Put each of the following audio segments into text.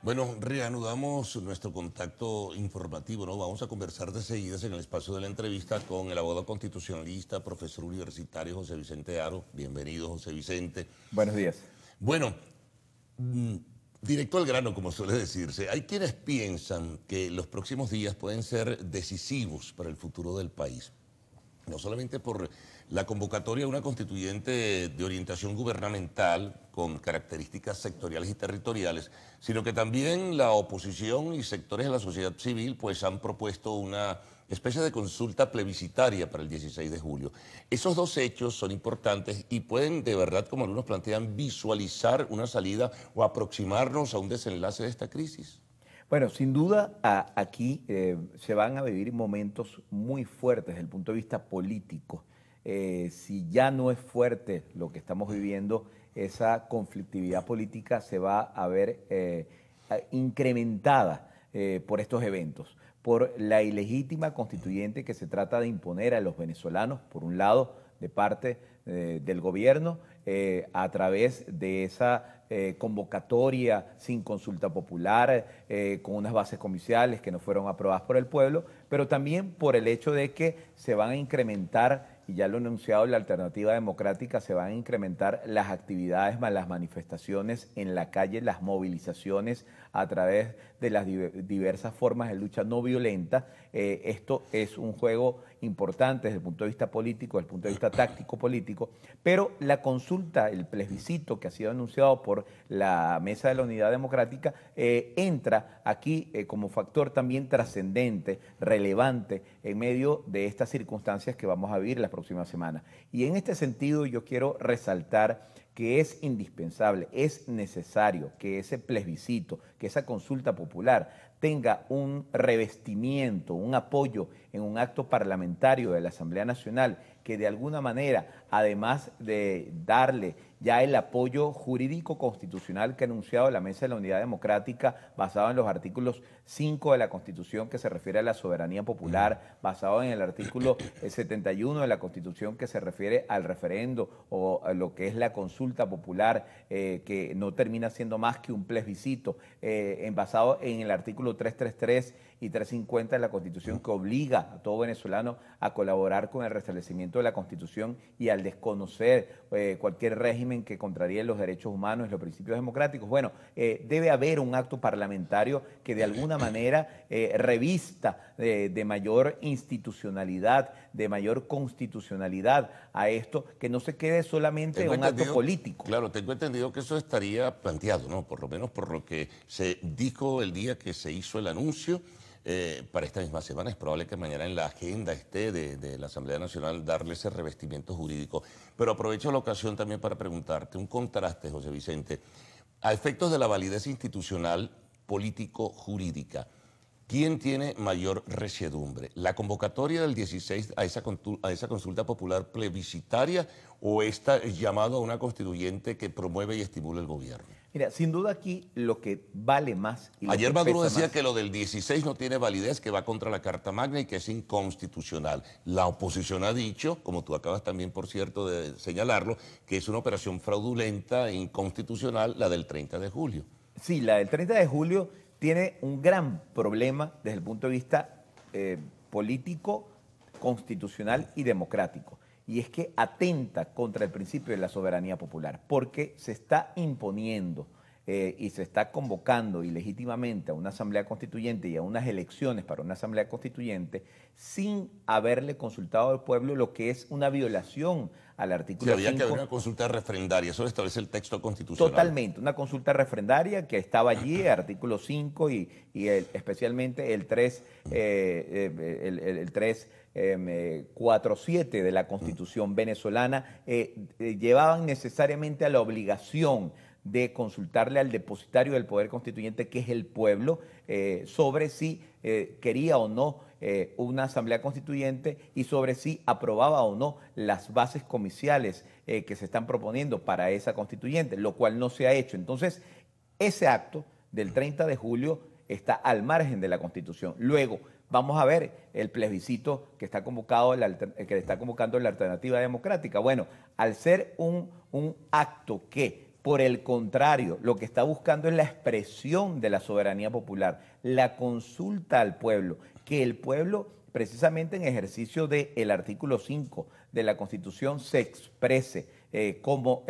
Bueno, reanudamos nuestro contacto informativo, ¿no? Vamos a conversar de seguidas en el espacio de la entrevista con el abogado constitucionalista, profesor universitario José Vicente Aro. Bienvenido, José Vicente. Buenos días. Bueno, mm, directo al grano, como suele decirse. Hay quienes piensan que los próximos días pueden ser decisivos para el futuro del país, no solamente por la convocatoria de una constituyente de orientación gubernamental con características sectoriales y territoriales, sino que también la oposición y sectores de la sociedad civil pues han propuesto una especie de consulta plebiscitaria para el 16 de julio. Esos dos hechos son importantes y pueden de verdad, como algunos plantean, visualizar una salida o aproximarnos a un desenlace de esta crisis. Bueno, sin duda aquí se van a vivir momentos muy fuertes desde el punto de vista político. Si ya no es fuerte lo que estamos viviendo, esa conflictividad política se va a ver incrementada por estos eventos, por la ilegítima constituyente que se trata de imponer a los venezolanos, por un lado, de parte del gobierno, a través de esa convocatoria sin consulta popular, con unas bases comerciales que no fueron aprobadas por el pueblo, pero también por el hecho de que se van a incrementar, y ya lo ha anunciado la Alternativa Democrática, se van a incrementar las actividades, las manifestaciones en la calle, las movilizaciones a través de las diversas formas de lucha no violenta. Esto es un juego importante desde el punto de vista político, desde el punto de vista táctico político, pero la consulta, el plebiscito que ha sido anunciado por la Mesa de la Unidad Democrática, entra aquí como factor también trascendente, relevante, en medio de estas circunstancias que vamos a vivir las próximas semanas. Y en este sentido yo quiero resaltar que es indispensable, es necesario que ese plebiscito, que esa consulta popular tenga un revestimiento, un apoyo en un acto parlamentario de la Asamblea Nacional que de alguna manera, además de darle ya el apoyo jurídico constitucional que ha anunciado la Mesa de la Unidad Democrática, basado en los artículos 5 de la Constitución que se refiere a la soberanía popular, basado en el artículo 71 de la Constitución que se refiere al referendo o a lo que es la consulta popular, que no termina siendo más que un plebiscito, basado en el artículo 333 y 350 de la Constitución, que obliga a todo venezolano a colaborar con el restablecimiento de la Constitución y al desconocer cualquier régimen que contraríe los derechos humanos y los principios democráticos. Bueno, debe haber un acto parlamentario que de alguna manera revista de mayor institucionalidad, de mayor constitucionalidad a esto, que no se quede solamente en un acto político. Claro, tengo entendido que eso estaría planteado, ¿no? Por lo menos por lo que se dijo el día que se hizo el anuncio. Para esta misma semana. Es probable que mañana en la agenda esté de la Asamblea Nacional darle ese revestimiento jurídico. Pero aprovecho la ocasión también para preguntarte un contraste, José Vicente. A efectos de la validez institucional, político-jurídica, ¿quién tiene mayor resiedumbre? ¿La convocatoria del 16 a esa consulta popular plebiscitaria o esta llamado a una constituyente que promueve y estimula el gobierno? Mira, sin duda aquí lo que vale más y lo Ayer que Maduro pesa decía más. que lo del 16 no tiene validez, que va contra la Carta Magna y que es inconstitucional. La oposición ha dicho, como tú acabas también, por cierto, de señalarlo, que es una operación fraudulenta e inconstitucional la del 30 de julio. Sí, la del 30 de julio tiene un gran problema desde el punto de vista político, constitucional y democrático. Y es que atenta contra el principio de la soberanía popular, porque se está imponiendo y se está convocando ilegítimamente a una asamblea constituyente y a unas elecciones para una asamblea constituyente sin haberle consultado al pueblo, lo que es una violación al Sí, artículo había que haber 5. una consulta referendaria, eso lo establece el texto constitucional. Totalmente, una consulta referendaria que estaba allí, artículo 5 especialmente el 3, el 347 de la Constitución venezolana, llevaban necesariamente a la obligación de consultarle al depositario del poder constituyente, que es el pueblo, sobre si quería o no una asamblea constituyente y sobre si aprobaba o no las bases comiciales que se están proponiendo para esa constituyente, lo cual no se ha hecho. Entonces, ese acto del 30 de julio está al margen de la Constitución. Luego, vamos a ver el plebiscito que está que está convocando la Alternativa Democrática. Bueno, al ser un acto que Por el contrario, lo que está buscando es la expresión de la soberanía popular, la consulta al pueblo, que el pueblo, precisamente en ejercicio del artículo 5 de la Constitución, se exprese como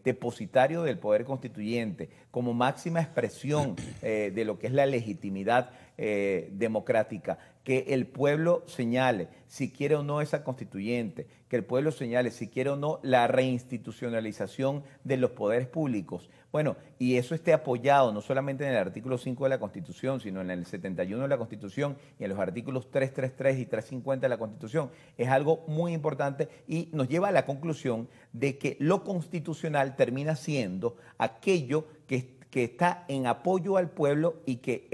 depositario del poder constituyente, como máxima expresión de lo que es la legitimidad democrática, que el pueblo señale si quiere o no esa constituyente, que el pueblo señale si quiere o no la reinstitucionalización de los poderes públicos. Bueno, y eso esté apoyado no solamente en el artículo 5 de la Constitución, sino en el 71 de la Constitución y en los artículos 333 y 350 de la Constitución, es algo muy importante y nos lleva a la conclusión de que lo constitucional termina siendo aquello que está en apoyo al pueblo y que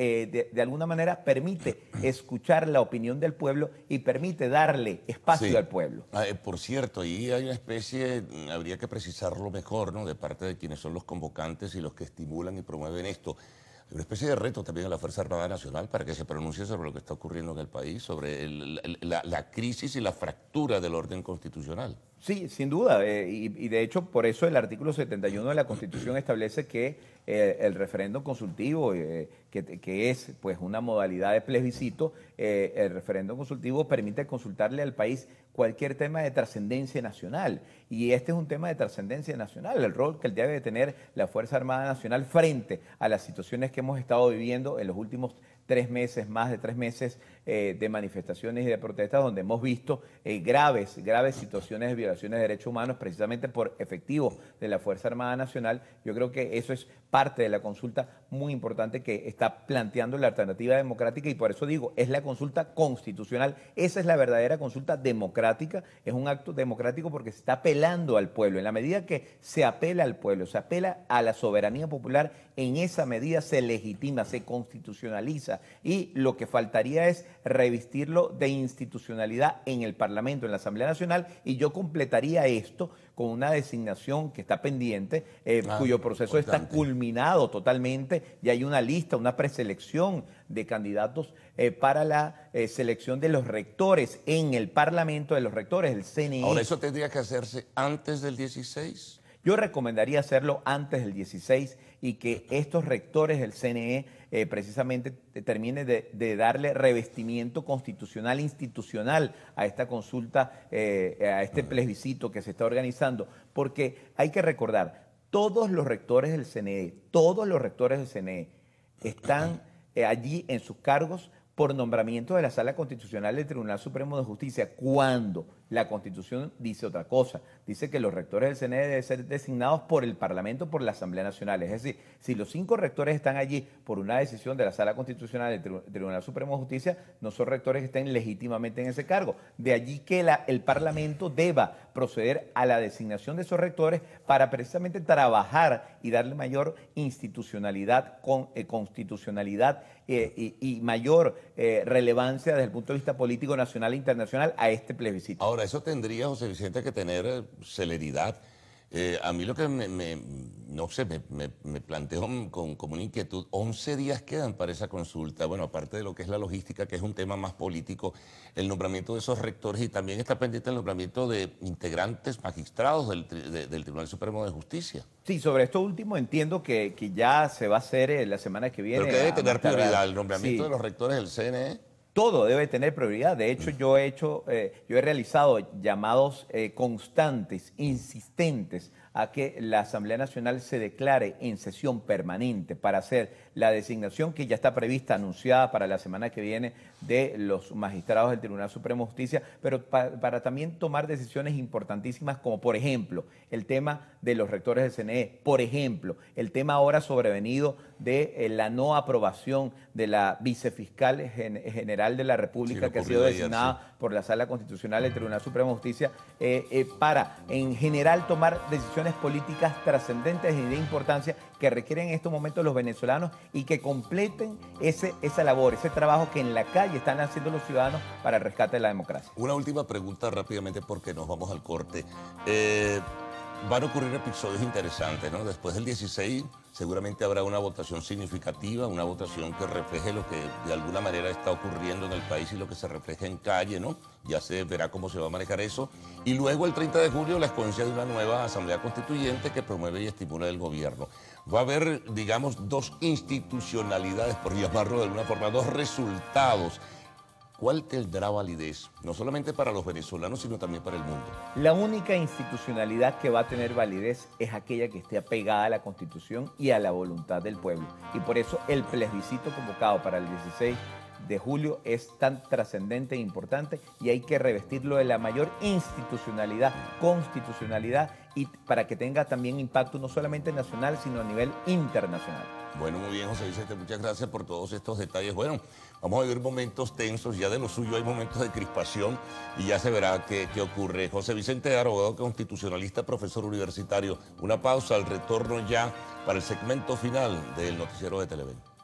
de alguna manera permite escuchar la opinión del pueblo y permite darle espacio al pueblo. Por cierto, ahí hay una especie, habría que precisarlo mejor, ¿no?, de parte de quienes son los convocantes y los que estimulan y promueven esto. Hay una especie de reto también a la Fuerza Armada Nacional para que se pronuncie sobre lo que está ocurriendo en el país, sobre la crisis y la fractura del orden constitucional. Sí, sin duda, y de hecho por eso el artículo 71 de la Constitución establece que el referéndum consultivo, que es pues una modalidad de plebiscito, el referéndum consultivo permite consultarle al país cualquier tema de trascendencia nacional, y este es un tema de trascendencia nacional, el rol que debe tener la Fuerza Armada Nacional frente a las situaciones que hemos estado viviendo en los últimos 3 meses, más de 3 meses de manifestaciones y de protestas, donde hemos visto graves situaciones de violaciones de derechos humanos precisamente por efectivos de la Fuerza Armada Nacional. Yo creo que eso es parte de la consulta muy importante que está planteando la alternativa democrática, y por eso digo, es la consulta constitucional. Esa es la verdadera consulta democrática, es un acto democrático porque se está apelando al pueblo. En la medida que se apela al pueblo, se apela a la soberanía popular, en esa medida se legitima, se constitucionaliza, y lo que faltaría es revestirlo de institucionalidad en el Parlamento, en la Asamblea Nacional, y yo completaría esto con una designación que está pendiente, cuyo proceso está culminado totalmente, y hay una lista, una preselección de candidatos para la selección de los rectores en el Parlamento, de los rectores del CNE. Ahora, ¿eso tendría que hacerse antes del 16? Yo recomendaría hacerlo antes del 16 y que estos rectores del CNE precisamente terminen de darle revestimiento constitucional, institucional a esta consulta, a este plebiscito que se está organizando, porque hay que recordar, todos los rectores del CNE están allí en sus cargos por nombramiento de la Sala Constitucional del Tribunal Supremo de Justicia, cuando la Constitución dice otra cosa. Dice que los rectores del CNE deben ser designados por el Parlamento, por la Asamblea Nacional. Es decir, si los 5 rectores están allí por una decisión de la Sala Constitucional del Tribunal Supremo de Justicia, no son rectores que estén legítimamente en ese cargo. De allí que el Parlamento deba proceder a la designación de esos rectores para precisamente trabajar y darle mayor institucionalidad, constitucionalidad y mayor relevancia desde el punto de vista político nacional e internacional a este plebiscito. Ahora, eso tendría, José Vicente, que tener celeridad. A mí lo que no sé, me planteo como una inquietud, 11 días quedan para esa consulta. Bueno, aparte de lo que es la logística, que es un tema más político, el nombramiento de esos rectores, y también está pendiente el nombramiento de integrantes magistrados del Tribunal Supremo de Justicia. Sí, sobre esto último entiendo que ya se va a hacer la semana que viene. Pero que debe tener prioridad el nombramiento de los rectores del CNE. Todo debe tener prioridad. De hecho, yo he realizado llamados constantes, insistentes, a que la Asamblea Nacional se declare en sesión permanente para hacer la designación que ya está prevista, anunciada para la semana que viene, de los magistrados del Tribunal Supremo de Justicia, pero para también tomar decisiones importantísimas, como por ejemplo el tema de los rectores del CNE, por ejemplo el tema ahora sobrevenido de la no aprobación de la vicefiscal general de la República, que ha sido designada por la Sala Constitucional del Tribunal Supremo de Justicia, para en general tomar decisiones políticas trascendentes y de importancia que requieren en estos momentos los venezolanos, y que completen esa labor, ese trabajo que en la calle están haciendo los ciudadanos para el rescate de la democracia. Una última pregunta rápidamente porque nos vamos al corte. van a ocurrir episodios interesantes, ¿no? Después del 16 seguramente habrá una votación significativa, una votación que refleje lo que de alguna manera está ocurriendo en el país y lo que se refleja en calle, ¿no? Ya se verá cómo se va a manejar eso. Y luego el 30 de julio la escogencia de una nueva Asamblea Constituyente que promueve y estimula el gobierno. Va a haber, digamos, dos institucionalidades, por llamarlo de alguna forma, dos resultados. ¿Cuál tendrá validez? No solamente para los venezolanos, sino también para el mundo. La única institucionalidad que va a tener validez es aquella que esté apegada a la Constitución y a la voluntad del pueblo. Y por eso el plebiscito convocado para el 16 de julio es tan trascendente e importante y hay que revestirlo de la mayor institucionalidad, constitucionalidad y para que tenga también impacto no solamente nacional, sino a nivel internacional. Bueno, muy bien, José Vicente, muchas gracias por todos estos detalles. Bueno, vamos a vivir momentos tensos, ya de lo suyo hay momentos de crispación y ya se verá qué ocurre. José Vicente, abogado constitucionalista, profesor universitario. Una pausa, al retorno ya para el segmento final del noticiero de Televen.